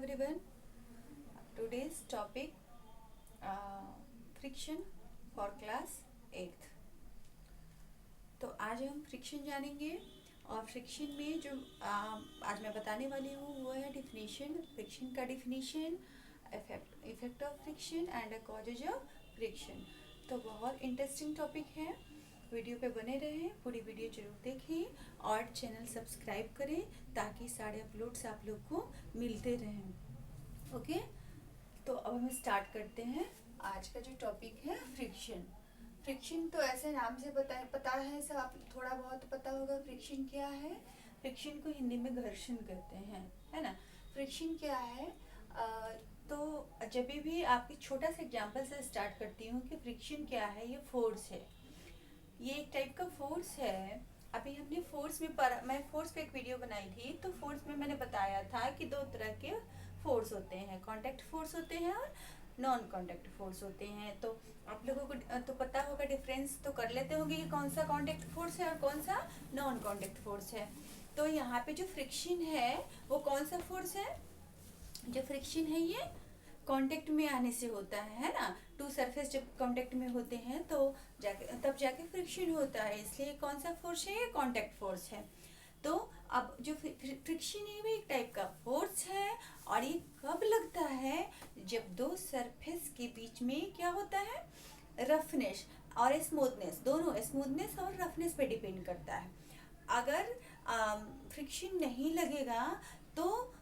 everyone. Today's topic friction for class 8th। तो आज हम फ्रिक्शन जानेंगे और फ्रिक्शन में जो आज मैं बताने वाली हूँ वो है डिफिनीशन। फ्रिक्शन का definition, effect of friction and causes of friction. तो बहुत इंटरेस्टिंग टॉपिक है, वीडियो पे बने रहें, पूरी वीडियो जरूर देखें और चैनल सब्सक्राइब करें ताकि सारे अपलोड्स आप लोग को मिलते रहें। ओके, तो अब हम स्टार्ट करते हैं। आज का जो टॉपिक है फ्रिक्शन। फ्रिक्शन तो ऐसे नाम से पता है, सब आप थोड़ा बहुत पता होगा फ्रिक्शन क्या है। फ्रिक्शन को हिंदी में घर्षण कहते हैं, है ना। फ्रिक्शन क्या है? तो जब भी आपकी छोटा सा एग्जांपल से स्टार्ट करती हूँ कि फ्रिक्शन क्या है। ये फोर्स है, ये एक टाइप का फोर्स है। अभी हमने फोर्स में मैं फोर्स पे एक वीडियो बनाई थी, तो फोर्स में मैंने बताया था कि दो तरह के फोर्स होते हैं, कांटेक्ट फोर्स होते हैं और नॉन कांटेक्ट फोर्स होते हैं। तो आप लोगों को तो पता होगा, डिफरेंस तो कर लेते होंगे कि कौन सा कांटेक्ट फोर्स है और कौन सा नॉन कांटेक्ट फोर्स है। तो यहाँ पे जो फ्रिक्शन है वो कौन सा फोर्स है? जो फ्रिक्शन है ये कांटेक्ट में आने से होता है ना। टू सरफेस जब कांटेक्ट में होते हैं तो तब जाके फ्रिक्शन होता है, इसलिए कौन सा फोर्स है? ये कांटेक्ट फोर्स है। तो अब जो फ्रिक्शन है वो एक टाइप का फोर्स है और ये कब लगता है? जब दो सरफेस के बीच में क्या होता है? रफनेस और स्मूथनेस, दोनों स्मूथनेस और रफनेस पे डिपेंड करता है। अगर फ्रिक्शन नहीं लगेगा तो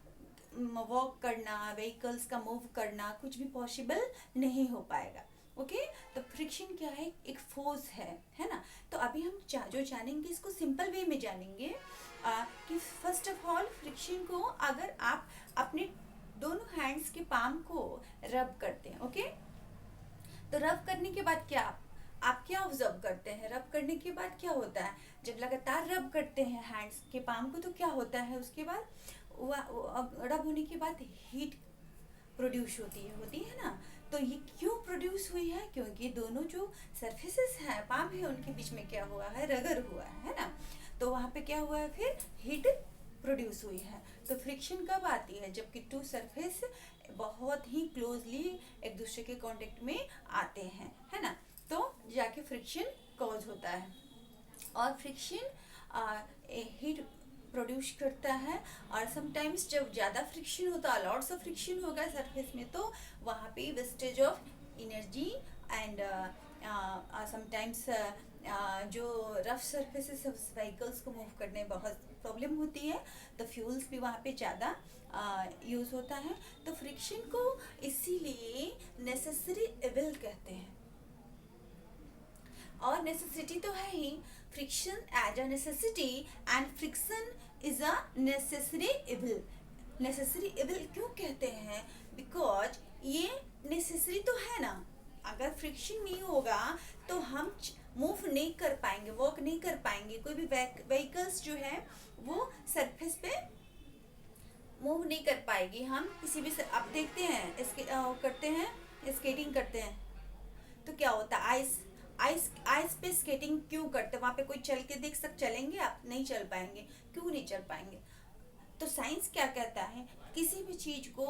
वॉक करना, व्हीकल्स का मूव करना कुछ भी पॉसिबल नहीं हो पाएगा। ओके, तो फ्रिक्शन क्या है? एक फोर्स है ना। तो अभी हम जो जानेंगे इसको सिंपल वे में जानेंगे कि फर्स्ट ऑफ ऑल फ्रिक्शन को अगर आप अपने दोनों हैंड्स के पाम को रब करते हैं, ओके, तो रब करने के बाद आप क्या ऑब्जर्व करते हैं? रब करने के बाद क्या होता है? जब लगातार रब करते हैं हैंड्स के पाम को तो क्या होता है? उसके बाद रब होने के बाद हीट प्रोड्यूस होती है ना। तो ये क्यों प्रोड्यूस हुई है? क्योंकि दोनों जो सरफेसेस हैं, पाम है, उनके बीच में क्या हुआ है? रगड़ हुआ है ना। तो वहाँ पे क्या हुआ है? फिर हीट प्रोड्यूस हुई है। तो फ्रिक्शन कब आती है? जबकि टू सरफेस बहुत ही क्लोजली एक दूसरे के कांटेक्ट में आते हैं, है ना। तो जाके फ्रिक्शन कॉज होता है और फ्रिक्शन हीट प्रोड्यूस करता है। और समटाइम्स जब ज़्यादा फ्रिक्शन होता है, लॉट्स ऑफ फ्रिक्शन होगा सरफेस में, तो वहाँ पे wastage of energy and sometimes जो रफ सरफेसेस व्हीकल्स को मूव करने बहुत प्रॉब्लम होती है, तो फ्यूल्स भी वहाँ पे ज़्यादा यूज़ होता है। तो फ्रिक्शन को इसीलिए नेसेसरी इविल कहते हैं। और नेसेसिटी तो है ही, friction as a necessity and friction is a necessary evil. Necessary evil क्यों कहते हैं? बिकॉज ये नेसेसरी तो है ना। अगर फ्रिक्शन नहीं होगा तो हम मूव नहीं कर पाएंगे, वॉक नहीं कर पाएंगे, कोई भी व्हीकल्स जो है वो सरफेस पे मूव नहीं कर पाएगी। हम किसी भी आप देखते हैं करते हैं, स्केटिंग करते हैं तो क्या होता है? आइस पे स्केटिंग क्यों करते हैं? वहाँ पे कोई चल के चलेंगे आप? नहीं चल पाएंगे। क्यों नहीं चल पाएंगे? तो साइंस क्या कहता है? किसी भी चीज को,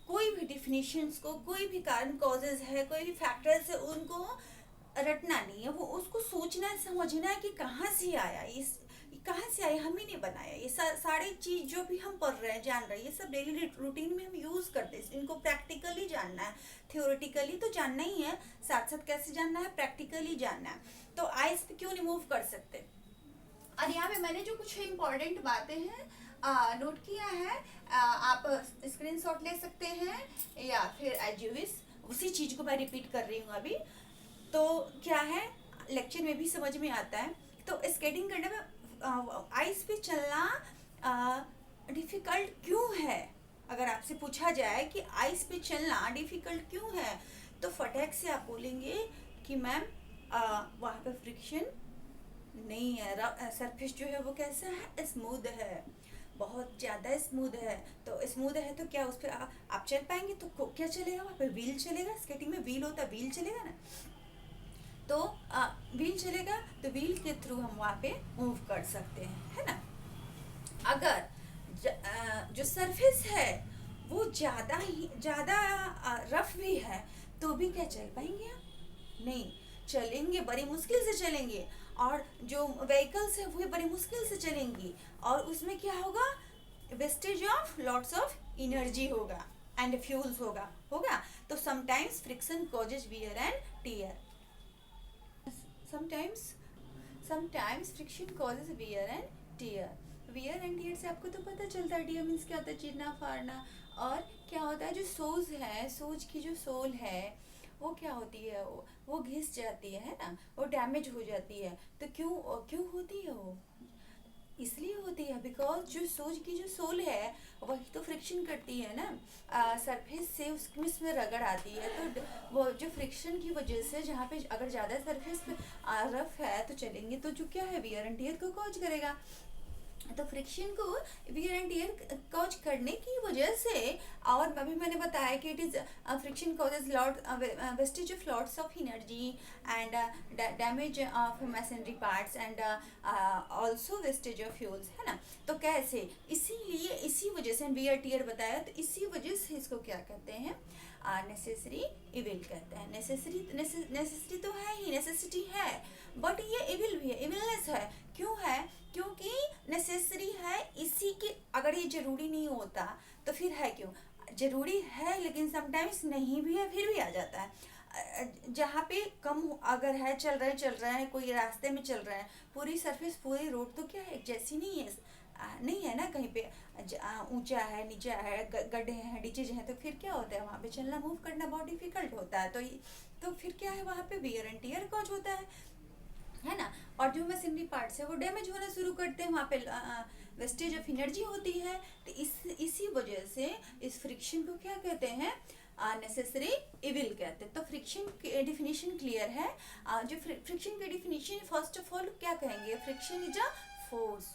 कोई भी डिफिनेशंस को, कोई भी कारण कॉजेज है, कोई भी फैक्टर्स है, उनको रटना नहीं है, वो उसको सोचना है, समझना है कि कहाँ से आया, कहाँ से आया, हम ही नहीं बनाया। ये सारी चीज जो भी हम पढ़ रहे हैं, जान रहे हैं, ये सब डेली रूटीन में हम यूज करते हैं। इनको प्रैक्टिकली जानना है, थियोरेटिकली तो जानना ही है, साथ साथ कैसे जानना है? प्रैक्टिकली जानना है। तो आइस पे क्यों नहीं मूव कर सकते? और यहाँ पे मैंने जो कुछ इम्पोर्टेंट बातें हैं नोट किया है, आप स्क्रीनशॉट ले सकते हैं या फिर एज यू विश। उसी चीज को मैं रिपीट कर रही हूँ अभी। तो क्या है, लेक्चर में भी समझ में आता है। तो स्केटिंग करने में आइस पे चलना डिफिकल्ट क्यों है? अगर आपसे पूछा जाए कि आइस पे चलना डिफिकल्ट क्यों है, तो फटाक से आप बोलेंगे कि मैम वहाँ पे फ्रिक्शन नहीं है, सरफेस जो है वो कैसा है? स्मूथ है, बहुत ज़्यादा स्मूथ है। तो स्मूथ है तो क्या उस पर आप चल पाएंगे? तो क्या चलेगा? वहाँ पे व्हील चलेगा। स्केटिंग में व्हील होता है, व्हील चलेगा ना। तो व्हील चलेगा तो व्हील के थ्रू हम वहाँ पे मूव कर सकते हैं, है ना। अगर जो सरफेस है वो ज़्यादा रफ भी है तो भी क्या चल पाएंगे आप? नहीं चलेंगे, बड़ी मुश्किल से चलेंगे। और जो व्हीकल्स है वो बड़ी मुश्किल से चलेंगी, और उसमें क्या होगा, wastage of lots of energy होगा एंड फ्यूल्स होगा। तो sometimes friction causes wear and tear. Sometimes sometimes friction causes wear and tear. Wear and tear से आपको तो पता चलता है, टीयर मीन्स क्या होता है, चीरना फाड़ना। और क्या होता है, जो सोज है, सोज की जो सोल है वो क्या होती है, वो घिस जाती है ना, वो डैमेज हो जाती है। तो क्यों क्यों होती है वो? इसलिए होती है बिकॉज जो सोज की जो सोल है वही तो फ्रिक्शन करती है ना, सरफेस से उसमें इसमें रगड़ आती है। तो वो जो फ्रिक्शन की वजह से, जहाँ पे अगर ज़्यादा सरफेस रफ है तो चलेंगे तो जो क्या है, वियर एंड टियर को कॉज करेगा। तो फ्रिक्शन को वियर एंड टियर कॉज करने की वजह से, और अभी मैंने बताया कि it is friction causes lot wastage of lots of energy and damage of masonry parts and also wastage of fuels, है ना। तो कैसे, इसीलिए इसी वजह से वियर टियर बताया, तो इसी वजह से इसको क्या कहते हैं, नेसेसरी इविल कहते हैं। नेसेसरी तो है ही, नेसेसिटी है, बट ये इविल भी है, इविलनेस है। क्यों है? क्योंकि नेसेसरी है, इसी के अगर ये जरूरी नहीं होता तो फिर है क्यों? जरूरी है लेकिन समटाइम्स नहीं भी है, फिर भी आ जाता है। जहाँ पे कम अगर है, चल रहे हैं, कोई रास्ते में चल रहा है, पूरी सरफेस पूरी रोड तो क्या है, एक जैसी नहीं है, नहीं है ना। कहीं पे ऊंचा है, नीचा है, गड्ढे हैं, डिचेज हैं, तो फिर क्या होता है, वहाँ पे चलना मूव करना बहुत डिफिकल्ट होता है। तो फिर क्या है, वहाँ पे वियर एंड टियर कॉज होता है ना। और जो मशीनरी पार्ट्स है वो डैमेज होना शुरू करते हैं, वहाँ पे वेस्टेज ऑफ एनर्जी होती है। तो इसी वजह से इस फ्रिक्शन को क्या कहते हैं, नेसेसरी इविल कहते हैं। तो फ्रिक्शन की डेफिनेशन क्लियर है। जो फ्रिक्शन की डेफिनेशन, फर्स्ट ऑफ ऑल क्या कहेंगे, friction is a force.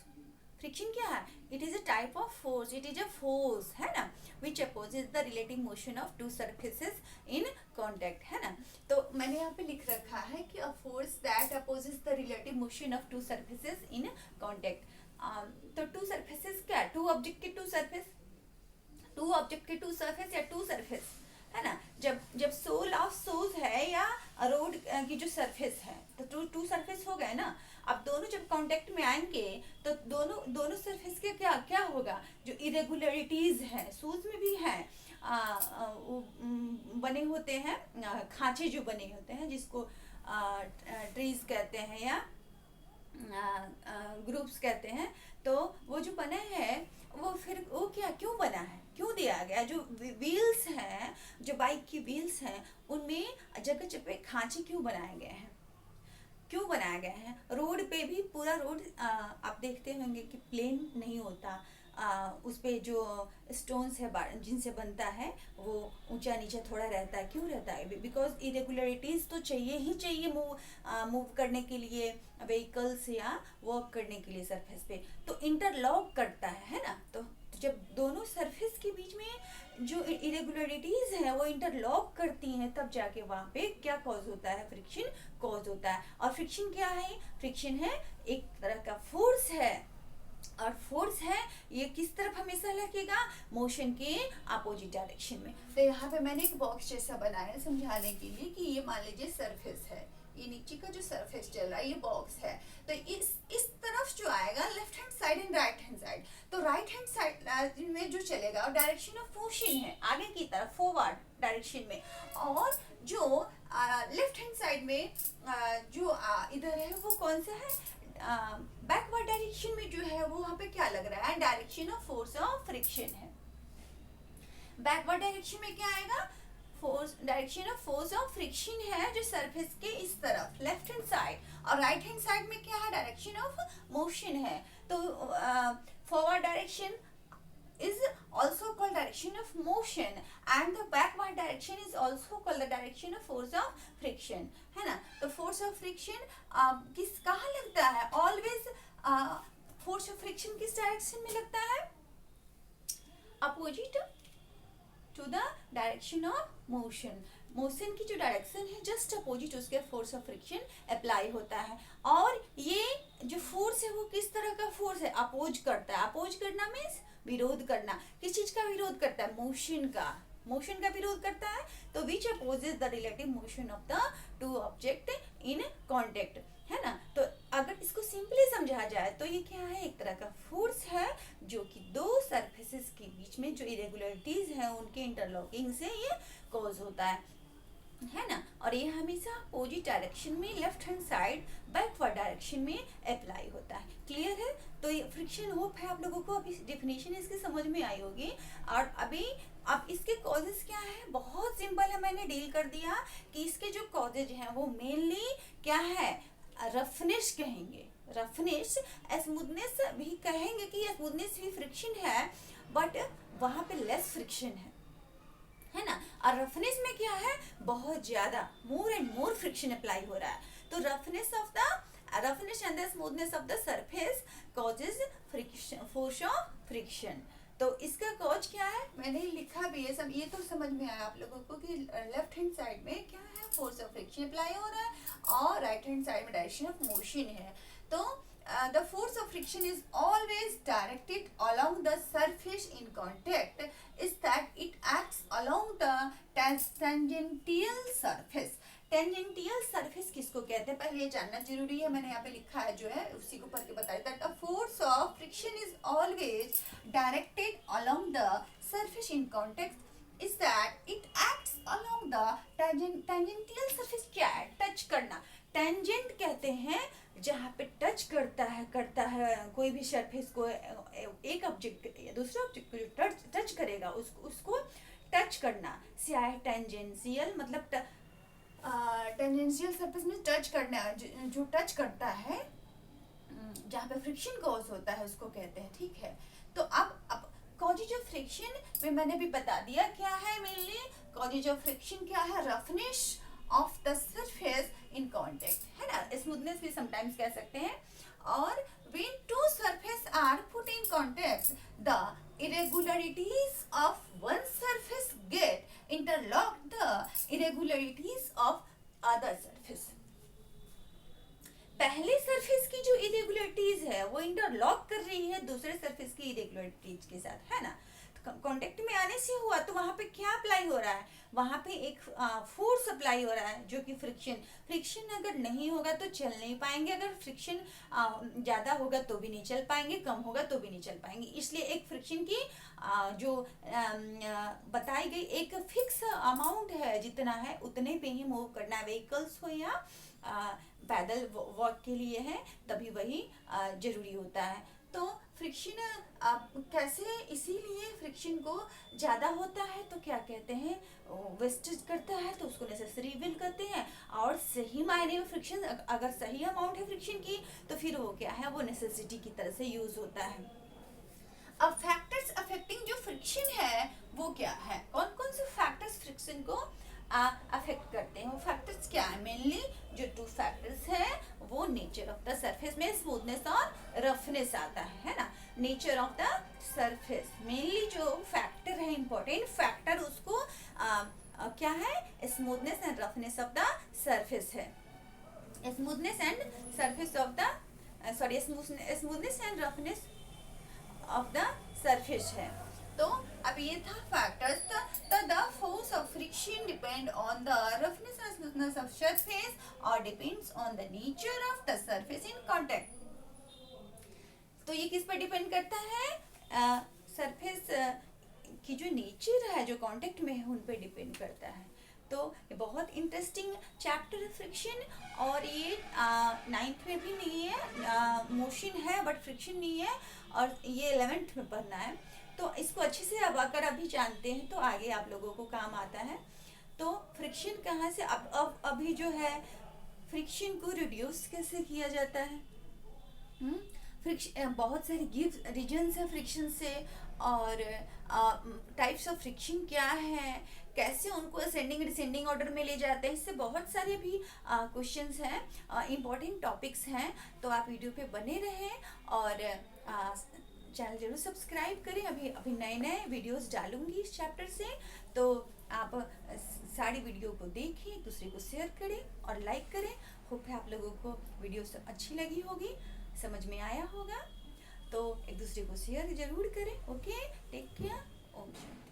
Friction क्या है, it is a type of force, it is a force, है ना, which opposes the relative motion of two surfaces in contact, है ना। तो मैंने यहाँ पे लिख रखा है कि a force that opposes the relative motion of two surfaces in contact. तो टू सरफेसेस क्या, टू ऑब्जेक्ट के टू सरफेस, टू ऑब्जेक्ट के टू सरफेस या टू सरफेस, है ना। जब सोल ऑफ सोज है या रोड की जो सरफेस है, तो टू सरफेस हो गए ना। अब दोनों जब कांटेक्ट में आएंगे तो दोनों सरफेस के क्या क्या होगा, जो इरेगुलरिटीज है, शूज में भी है, बने होते हैं, खांचे जो बने होते हैं, जिसको ट्रीज कहते हैं या ग्रुप्स कहते हैं। तो वो जो बना है वो फिर वो क्या, क्यों बना है, क्यों दिया गया, जो व्हील्स हैं, जो बाइक की व्हील्स हैं, उनमें जगह जगह खांचे क्यों बनाए गए हैं, क्यों बनाया गया है। रोड पे भी पूरा रोड आप देखते होंगे कि प्लेन नहीं होता, उस पे जो स्टोन्स है जिनसे बनता है वो ऊंचा नीचा थोड़ा रहता है। क्यों रहता है? बिकॉज इरेगुलरिटीज तो चाहिए ही चाहिए मूव करने के लिए, व्हीकल्स या वर्क करने के लिए सरफेस पे, तो इंटरलॉक करता है ना। तो जब दोनों सरफेस के बीच में जो इरेगुलरिटीज है वो इंटरलॉक करती हैं, तब जाके वहाँ पे क्या कॉज होता है, फ्रिक्शन कॉज होता है। और फ्रिक्शन क्या है, फ्रिक्शन है एक तरह का फोर्स है, और फोर्स है ये किस तरफ हमेशा लगेगा, मोशन के अपोजिट डायरेक्शन में। तो यहाँ पे मैंने एक बॉक्स जैसा बनाया समझाने के लिए कि ये मान लीजिए सरफेस है, ये नीचे का जो सरफेस चल रहा है ये बॉक्स है। तो इस तरफ जो आएगा left hand side and right hand side, तो राइट हैंड साइड में जो चलेगा और डायरेक्शन ऑफ मोशन है आगे की तरफ फॉरवर्ड डायरेक्शन में, और जो लेफ्ट हैंड साइड में जो इधर है वो कौन सा है, बैकवर्ड डायरेक्शन में जो है वो वहाँ पे क्या लग रहा है, direction of force of friction है। बैकवर्ड डायरेक्शन में क्या आएगा, force, direction of force of friction है जो सरफेस के इस तरफ लेफ्ट हैंड साइड, और राइट हैंड साइड में क्या है, डायरेक्शन ऑफ मोशन है। तो forward direction is also called direction of motion and the backward direction is also called the direction of force of friction, है ना। तो force of friction किस कहाँ लगता है, always force of friction किस डायरेक्शन में लगता है, opposite to the direction of motion। Motion की जो डायरेक्शन है जस्ट अपोजिट उसके फोर्स ऑफ फ्रिक्शन अप्लाई होता है। और ये जो फोर्स है वो किस तरह का फोर्स है, अपोज करता है। अपोज करना मीन्स विरोध करना। किस चीज का विरोध करता है? मोशन का विरोध करता है। तो which opposes the relative motion of the two object in contact, है ना। तो अगर इसको सिंपली समझा जाए तो ये क्या है? एक तरह का फोर्स है जो कि दो सरफेसेस के बीच में जो इरेगुलरिटीज हैं उनके इंटरलॉकिंग से ये कॉज होता है ना। और ये हमेशा अपोजिट डायरेक्शन में, left hand side backward direction में अप्लाई होता है। क्लियर है? तो ये फ्रिक्शन होप है आप लोगों को अभी डेफिनेशन इसकी समझ में आई होगी। और अभी अब इसके कॉजेज क्या है? बहुत सिंपल है, मैंने डील कर दिया कि इसके जो कॉजेज हैं वो मेनली क्या है? रफनेस कहेंगे, रफनेस। स्मूथनेस भी कहेंगे कि स्मूथनेस भी फ्रिक्शन है, बट वहां पे लेस फ्रिक्शन है ना। और रफनेस में क्या है? बहुत ज्यादा, more and more friction apply हो रहा है। तो roughness and the smoothness of the surface causes friction, force of friction. तो इसका कॉज क्या है? मैंने लिखा भी है, सब ये तो समझ में आया आप लोगों को कि लेफ्ट हैंड साइड में क्या है? फोर्स ऑफ फ्रिक्शन अप्लाई हो रहा है और राइट हैंड साइड में डायरेक्शन ऑफ मोशन है। तो the force of friction is always directed along the surface in contact, is that it acts along the tangential surface. Tangential surface किसको कहते हैं? पहले ये जानना जरूरी है, मैंने यहाँ पे लिखा है जो है उसी को पढ़ के बताया। That the force of friction is always directed along the surface in contact, is that it acts along the tangential surface. क्या है? टच करना। टेंजेंट कहते हैं जहाँ पे टच करता है कोई भी सरफेस को, एक ऑब्जेक्ट या दूसरे ऑब्जेक्ट को जो टच करेगा उसको टच करना। क्या है टेंजेंशियल? मतलब टेंजेंशियल सरफेस में टच करना, जो टच करता है जहाँ पे फ्रिक्शन कॉज होता है उसको कहते हैं। ठीक है, तो अब कॉजेज ऑफ फ्रिक्शन में मैंने भी बता दिया क्या है। मेनली कॉजेज ऑफ फ्रिक्शन क्या है? Roughness of the surface in contact, है ना। स्मूथनेस भी समटाइम्स कह सकते हैं। और when two surface are put in contact, the irregularities of one surface get interlocked the irregularities of other surface. पहले सरफेस की जो इरेगुलरिटीज है वो इंटरलॉक कर रही है दूसरे सरफेस की इरेगुलरिटीज के साथ, है ना। कांटेक्ट में आने से हुआ तो वहां पे क्या अप्लाई हो रहा है? वहां पे एक फोर्स अप्लाई हो रहा है जो कि फ्रिक्शन अगर नहीं होगा तो चल नहीं पाएंगे, अगर फ्रिक्शन ज्यादा होगा तो भी नहीं चल पाएंगे, कम होगा तो भी नहीं चल पाएंगे। इसलिए एक फ्रिक्शन की जो बताई गई एक फिक्स अमाउंट है, जितना है उतने पे ही मूव करना, व्हीकल्स हो या पैदल वॉक के लिए है तभी वही जरूरी होता है। तो फ्रिक्शन कैसे? इसीलिए फ्रिक्शन को ज्यादा होता है तो क्या कहते हैं? वेस्टेज करता है तो उसको नेसेसरी इविल कहते हैं। और सही मायने में फ्रिक्शन, अगर सही अमाउंट है फ्रिक्शन की तो फिर वो क्या है? वो नेसेसिटी की तरह से यूज होता है। अब फैक्टर्स अफेक्टिंग जो फ्रिक्शन है वो क्या है? कौन कौन से फैक्टर्स फ्रिक्शन को अफेक्ट करते हैं? वो फैक्टर्स क्या है? मेनली जो टू फैक्टर्स है वो नेचर ऑफ द सरफेस में स्मूथनेस और रफनेस आता है ना। Nature of the surface mainly जो फैक्टर है, इंपॉर्टेंट फैक्टर उसको क्या है? Smoothness and roughness of the surface है। Smoothness and surface of the smoothness and roughness of the surface है। तो अब ये था factors. The force of friction depend on the roughness and smoothness of surface और depends on the nature of the surface in contact. तो ये किस पर डिपेंड करता है? सरफेस की जो नेचर है जो कांटेक्ट में है उन पर डिपेंड करता है। तो ये बहुत इंटरेस्टिंग चैप्टर है फ्रिक्शन, और ये 9th में भी नहीं है, मोशन है बट फ्रिक्शन नहीं है, और ये 11th में पढ़ना है। तो इसको अच्छे से अब अगर अभी जानते हैं तो आगे आप लोगों को काम आता है। तो फ्रिक्शन कहाँ से? अब अभी जो है फ्रिक्शन को रिड्यूस कैसे किया जाता है? फ्रिक्शन बहुत सारे रीजन्स है फ्रिक्शन से, और टाइप्स ऑफ फ्रिक्शन क्या है, कैसे उनको असेंडिंग डिसेंडिंग ऑर्डर में ले जाते हैं, इससे बहुत सारे भी क्वेश्चंस हैं, इंपॉर्टेंट टॉपिक्स हैं। तो आप वीडियो पे बने रहें और चैनल जरूर सब्सक्राइब करें। अभी नए नए वीडियोस डालूंगी इस चैप्टर से, तो आप सारी वीडियो को देखें, एक दूसरे को शेयर करें और लाइक करें। होप है आप लोगों को वीडियो अच्छी लगी होगी, समझ में आया होगा। तो एक दूसरे को शेयर जरूर करें। Okay, take care. ओके।